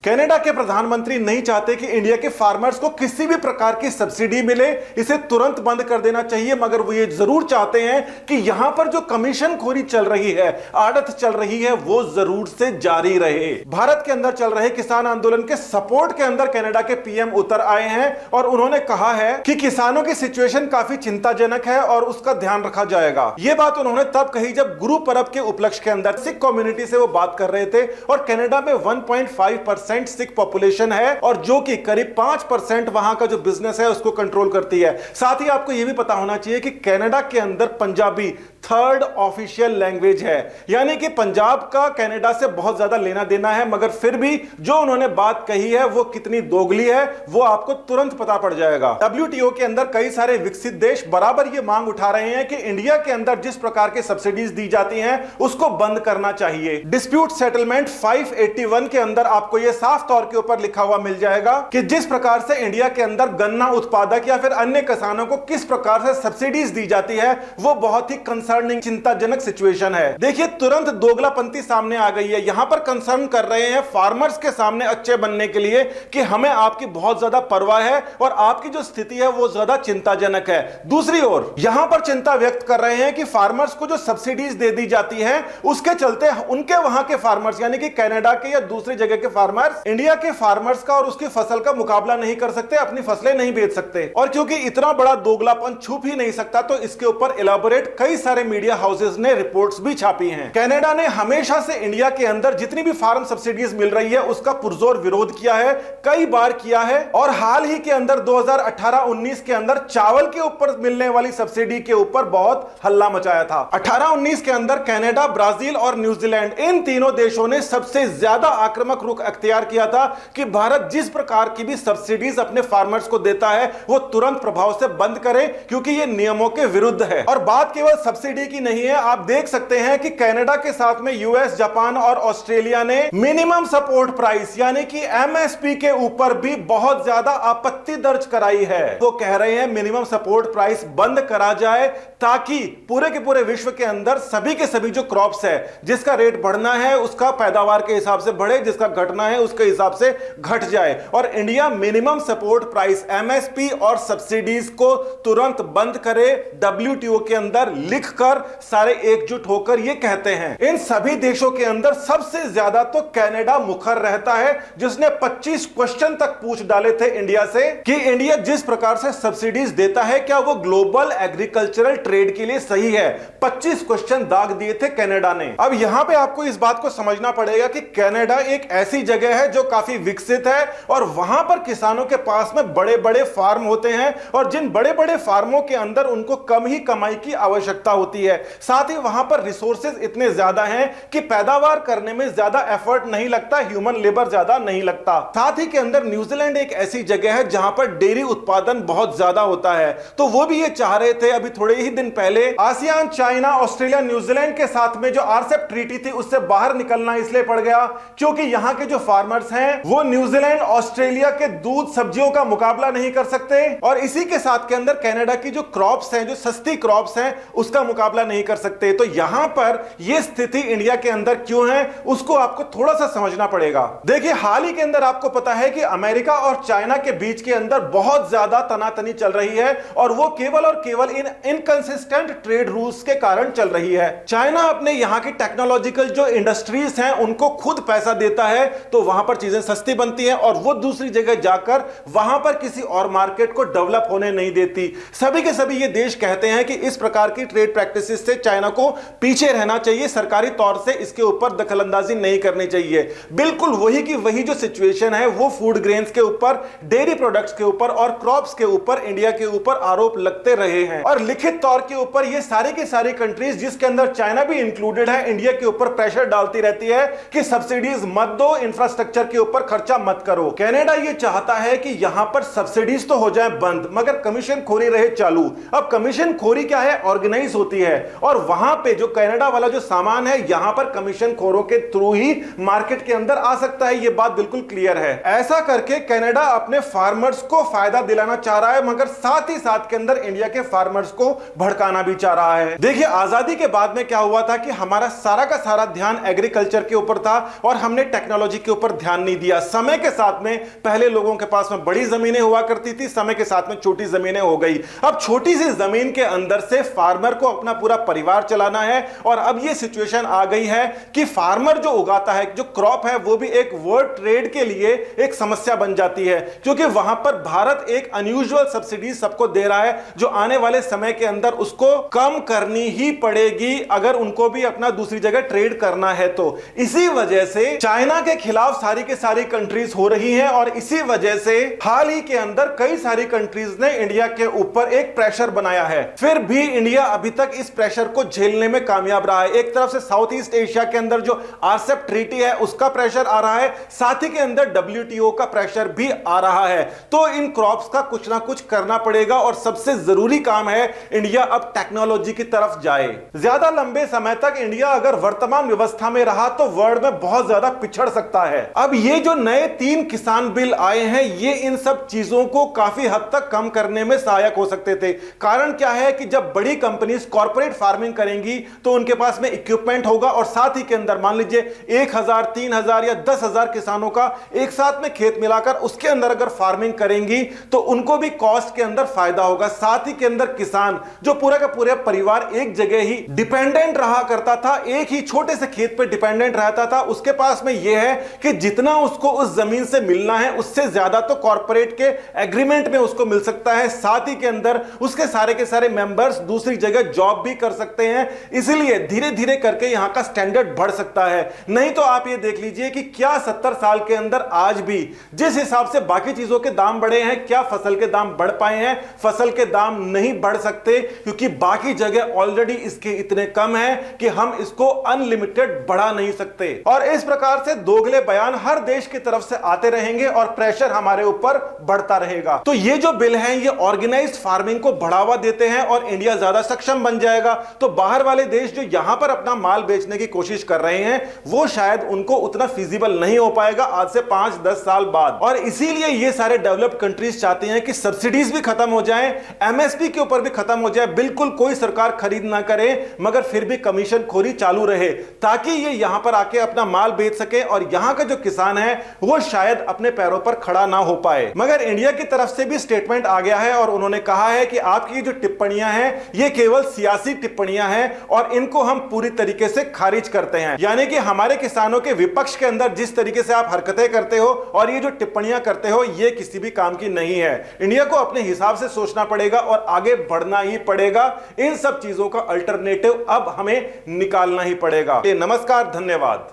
Canada के प्रधानमंत्री नहीं चाहते कि इंडिया के फार्मर्स को किसी भी प्रकार की सब्सिडी मिले, इसे तुरंत बंद कर देना चाहिए, मगर वो ये जरूर चाहते हैं कि यहां पर जो कमीशन खोरी चल रही है, आड़त चल रही है, वो जरूर से जारी रहे। भारत के अंदर चल रहे किसान आंदोलन के सपोर्ट के अंदर कनाडा के पीएम उतर आए हैं और उन्होंने कहा है कि किसानों की सिचुएशन काफी चिंताजनक है और उसका ध्यान रखा जाएगा। यह बात उन्होंने तब कही जब गुरु पर्व के उपलक्ष्य के अंदर सिख कम्युनिटी से वो बात कर रहे थे और कनाडा में 1.5% सिख पॉपुलेशन है और जो कि करीब 5% वहां का जो बिजनेस है उसको कंट्रोल करती है। साथ ही आपको यह भी पता होना चाहिए कि कनाडा के अंदर पंजाबी थर्ड ऑफिशियल लैंग्वेज है, यानी कि पंजाब का कनाडा से बहुत ज्यादा लेना देना है, मगर फिर भी जो उन्होंने बात कही है वो कितनी दोगली है वो आपको तुरंत पता पड़ जाएगा। WTO के अंदर कई सारे विकसित देश बराबर ये मांग उठा रहे हैं कि इंडिया के अंदर जिस प्रकार के सब्सिडीज दी जाती हैं उसको बंद करना चाहिए। डिस्प्यूट सेटलमेंट 581 के अंदर आपको यह साफ तौर के ऊपर लिखा हुआ मिल जाएगा कि जिस प्रकार से इंडिया के अंदर गन्ना उत्पादक या फिर अन्य किसानों को किस प्रकार से सब्सिडीज दी जाती है वो बहुत ही कंसर्निंग, चिंताजनक सिचुएशन है। देखिए तुरंत दोगलापंती सामने आ गई है। यहां पर कंसर्न कर रहे हैं फार्मर्स के सामने अच्छे बनने के लिए कि हमें आपकी बहुत ज्यादा परवाह है और आपकी जो स्थिति है वो ज्यादा चिंताजनक है। दूसरी ओर यहां पर चिंता व्यक्त कर रहे हैं कि फार्मर्स को जो सब्सिडीज दे दी जाती है उसके चलते उनके वहां के फार्मर्स यानी कि कनाडा के या दूसरी जगह के फार्मर्स इंडिया के फार्मर्स का और उसकी फसल का मुकाबला नहीं कर सकते, अपनी फसलें नहीं बेच सकते। और क्योंकि इतना बड़ा दोगलापन छुप ही नहीं सकता तो इसके ऊपर इलाबोरेट कई सारे मीडिया हाउसेस ने रिपोर्ट्स भी छापी हैं। कनाडा ने हमेशा से इंडिया के अंदर जितनी भी फार्म सब्सिडीज मिल रही है उसका पुरजोर विरोध किया है, कई बार किया है और हाल ही के अंदर 2018-19 के अंदर चावल के ऊपर मिलने वाली सब्सिडी के ऊपर बहुत हल्ला मचाया था। 18-19 के अंदर कनाडा, ब्राजील और न्यूजीलैंड इन तीनों देशों ने सबसे ज्यादा आक्रामक रुख अख्तियार किया था कि भारत जिस प्रकार की भी सब्सिडीज अपने फार्मर्स को देता है वो तुरंत प्रभाव से बंद करे क्योंकि ये नियमों के विरुद्ध है। और बात केवल सब्सिडी की नहीं है, आप देख सकते हैं कि कनाडा के साथ में यूएस, जापान और ऑस्ट्रेलिया ने मिनिमम सपोर्ट प्राइस यानी कि एमएसपी के ऊपर भी बहुत ज्यादा आपत्ति दर्ज कराई है। वो कह रहे हैं मिनिमम सपोर्ट प्राइस बंद करा जाए ताकि पूरे के पूरे विश्व के अंदर सभी के सभी जो क्रॉप्स है जिसका रेट बढ़ना है उसका पैदावार के हिसाब से बढ़े, जिसका घटना है उसके हिसाब से घट जाए। और India minimum support price MSP और सब्सिडीज को तुरंत बंद करे। WTO के अंदर लिखकर सारे एकजुट होकर ये कहते हैं। इन सभी देशों के अंदर सबसे ज्यादा तो कनाडा मुखर रहता है जिसने 25 क्वेश्चन तक पूछ डाले थे इंडिया से कि इंडिया जिस प्रकार से सब्सिडीज देता है क्या वो ग्लोबल एग्रीकल्चरल ट्रेड के लिए सही है। 25 क्वेश्चन दाग दिए थे कनाडा ने। अब यहां पे आपको इस बात को समझना पड़ेगा कि कनाडा एक ऐसी जगह है जो काफी विकसित है और वहां पर किसानों के पास में बड़े बड़े फार्म होते हैं और जिन बड़े बड़े फार्मों के अंदर उनको कम ही कमाई की आवश्यकता होती है। साथ ही वहां पर रिसोर्सेज इतने ज्यादा हैं कि पैदावार करने में ज्यादा एफर्ट नहीं लगता, ह्यूमन लेबर ज्यादा नहीं लगता। साथ ही के अंदर न्यूजीलैंड एक ऐसी जगह है जहां पर डेयरी उत्पादन बहुत ज्यादा होता है, तो वो भी ये चाह रहे थे अभी थोड़े ही दिन पहले आसियान, चाइना, ऑस्ट्रेलिया, न्यूजीलैंड के साथ में जो आरसेप ट्रीटी थी उससे बाहर निकलना इसलिए पड़ गया क्योंकि यहां के जो फार्मर्स हैं वो न्यूजीलैंड, ऑस्ट्रेलिया के दूध सब्जियों का मुकाबला नहीं कर सकते और इसी के साथ के अंदर कनाडा की जो क्रॉप्स हैं, जो सस्ती क्रॉप्स हैं, उसका मुकाबला नहीं कर सकते। तो यहां पर यह स्थिति इंडिया के अंदर क्यों है उसको आपको थोड़ा सा समझना पड़ेगा। देखिए हाल ही के अंदर आपको पता है कि अमेरिका और चाइना के बीच के अंदर बहुत ज्यादा तनातनी चल रही है और वो केवल और केवल इन इनकंसिस्टेंट ट्रेड रूल्स के कारण चल रही है। चाइना अपने यहां की टेक्नोलॉजिकल जो इंडस्ट्रीज हैं उनको खुद पैसा देता है तो वहां पर चीजें सस्ती बनती हैं और वो दूसरी जगह जाकर वहां पर किसी और मार्केट को डेवलप होने नहीं देती। सभी के सभी ये देश कहते हैं कि इस प्रकार की ट्रेड प्रैक्टिसेस से चाइना को पीछे रहना चाहिए, सरकारी तौर से इसके ऊपर दखलंदाजी नहीं करनी चाहिए। बिल्कुल वही की वही जो सिचुएशन है वो फूड ग्रेन्स के ऊपर, डेयरी प्रोडक्ट्स के ऊपर और क्रॉप्स के ऊपर इंडिया के ऊपर आरोप लगते रहे हैं और लिखित तौर के ऊपर ये सारी की सारी कंट्रीज जिसके अंदर चाइना भी इंक्लूडेड है इंडिया के ऊपर प्रेशर डालती रहती है कि सब्सिडीज मत दो, इंफ्रास्ट्रक्चर के ऊपर खर्चा मत करो। कनाडा ये चाहता है कि यहां पर सब्सिडीज तो हो जाए बंद मगर कमीशन खोरी रहे चालू। अब कमीशन खोरी क्या है, ऑर्गेनाइज होती है और वहां पे जो कनाडा वाला जो सामान है यहां पर कमीशन खोरों के थ्रू ही मार्केट के अंदर आ सकता है, ये बात बिल्कुल क्लियर है। ऐसा करके कनाडा अपने फार्मर्स को फायदा दिलाना चाह रहा है मगर साथ ही साथ के अंदर इंडिया के फार्मर्स को भड़काना भी चाह रहा है। देखिए आजादी के बाद में क्या हुआ था कि हमारा सारा का सारा ध्यान एग्रीकल्चर के ऊपर था और हमने टेक्नोलॉजी के ऊपर ध्यान नहीं दिया। समय के साथ में पहले लोगों के पास में बड़ी जमीनें हुआ करती थी, समय के साथ में छोटी जमीनें हो गई। अब छोटी सी जमीन के अंदर से फार्मर को अपना पूरा परिवार चलाना है और अब यह सिचुएशन आ गई है कि फार्मर जो उगाता है, जो क्रॉप है, वो भी एक वर्ल्ड ट्रेड के लिए एक समस्या बन जाती है, क्योंकि वहां पर भारत एक अनयूजुअल सब्सिडी सबको दे रहा है जो आने वाले समय के अंदर उसको कम करनी ही पड़ेगी अगर उनको भी अपना दूसरी जगह ट्रेड करना है। तो इसी वजह से चाइना के खिलाफ सारी के सारी कंट्रीज हो रही हैं और इसी वजह से हाल ही के अंदर कई सारी कंट्रीज ने इंडिया के ऊपर एक प्रेशर बनाया है। फिर भी इंडिया अभी तक इस प्रेशर को झेलने में कामयाब रहा है। एक तरफ से साउथ ईस्ट एशिया के अंदर जो आरसेप ट्रीटी है उसका प्रेशर आ रहा है, साथ ही के अंदर डब्ल्यूटीओ का प्रेशर भी आ रहा है। तो इन क्रॉप्स का कुछ ना कुछ करना पड़ेगा और सबसे जरूरी काम है इंडिया अब टेक्नोलॉजी की तरफ जाए। ज्यादा लंबे समय तक इंडिया अगर वर्तमान व्यवस्था में रहा तो वर्ल्ड में बहुत ज्यादा पिछड़ सकता है। अब ये जो नए 3 किसान बिल आए हैं ये इन सब चीजों को काफी हद तक कम करने में सहायक हो सकते थे। कारण क्या है कि जब बड़ी कंपनीज कॉर्पोरेट फार्मिंग करेंगी तो उनके पास में इक्विपमेंट होगा और साथ ही के अंदर मान लीजिए 1000, 3000 या 10,000 किसानों का एक साथ में खेत मिलाकर उसके अंदर अगर फार्मिंग करेंगी तो उनको भी कॉस्ट के अंदर फायदा होगा। साथ ही के अंदर किसान जो पूरा का पूरा परिवार एक जगह ही डिपेंडेंट रहा करता था, एक ही छोटे से खेत पे डिपेंडेंट रहता था, उसके पास में यह है कि जितना उसको उस जमीन से मिलना है उससे ज्यादा तो कॉर्पोरेट के एग्रीमेंट में उसको मिल सकता है। साथ ही के अंदर उसके सारे के सारे मेंबर्स दूसरी जगह जॉब भी कर सकते हैं। इसलिए धीरे धीरे करके यहां का स्टैंडर्ड बढ़ सकता है। नहीं तो आप ये देख लीजिए कि क्या 70 साल के अंदर आज भी जिस हिसाब से बाकी चीजों के दाम बढ़े हैं, क्या फसल के दाम बढ़ पाए हैं? फसल के दाम नहीं बढ़ सकते क्योंकि बाकी जगह ऑलरेडी इसके इतने कम हैं कि हम इसको अनलिमिटेड बढ़ा नहीं सकते। और इस प्रकार से दोगले बयान हर देश की तरफ से आते रहेंगे और प्रेशर हमारे ऊपर बढ़ता रहेगा। तो ये जो बिल हैं ये ऑर्गेनाइज्ड फार्मिंग को बढ़ावा देते हैं और इंडिया ज्यादा सक्षम बन जाएगा। तो बाहर वाले देश जो यहां पर अपना माल बेचने की कोशिश कर रहे हैं वो शायद उनको उतना फिजिबल नहीं हो पाएगा आज से 5-10 साल बाद। और इसीलिए ये सारे डेवलप्ड कंट्रीज चाहते हैं कि सब्सिडीज भी खत्म हो जाएं, एमएसपी के ऊपर भी खत्म हो जाए, बिल्कुल कोई सरकार खरीद ना करे मगर फिर भी कमीशन खोरी चालू रहे ताकि ये यहां पर आके अपना माल बेच सके और यहां का जो किसान है वो शायद अपने पैरों पर खड़ा ना हो पाए। मगर इंडिया की तरफ से भी स्टेटमेंट आ गया है और उन्होंने कहा है कि आपकी जो टिप्पणियां हैं ये केवल सियासी टिप्पणियां हैं और इनको हम पूरी तरीके से खारिज करते हैं। यानी कि हमारे किसानों के विपक्ष के अंदर जिस तरीके से आप हरकतें करते हो और ये जो टिप्पणियां करते हो ये किसी भी काम की नहीं है। इंडिया को अपने हिसाब से सोचना पड़ेगा और आगे बढ़ना ही पड़ेगा। इन सब चीजों का अल्टरनेटिव अब हमें निकालना ही पड़ेगा। नमस्कार, धन्यवाद।